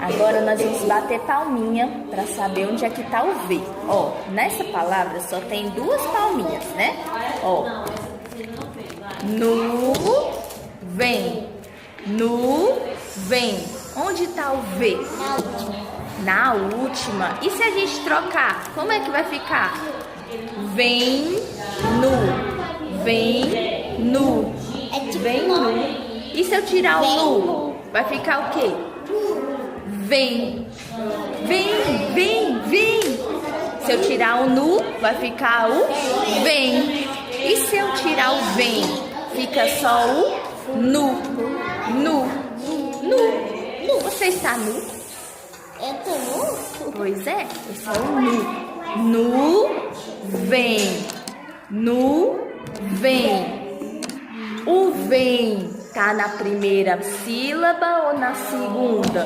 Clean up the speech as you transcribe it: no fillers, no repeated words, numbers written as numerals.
Agora nós vamos bater palminha para saber onde é que tá o V. Ó, nessa palavra só tem duas palminhas, né? Ó, nu, vem, nu, vem. Onde tá o V? Na última. Na última. E se a gente trocar, como é que vai ficar? Vem, nu, vem, nu, É tipo vem, nu. E se eu tirar o nu, vai ficar o quê? Vem, vem, vem, vem. Se eu tirar o nu, vai ficar o vem. E se eu tirar o vem, fica só o nu, nu, nu. Você está nu? Eu tô nu? Pois é, esse é o nu. Nu, vem, nu, vem. O vem tá na primeira sílaba ou na segunda?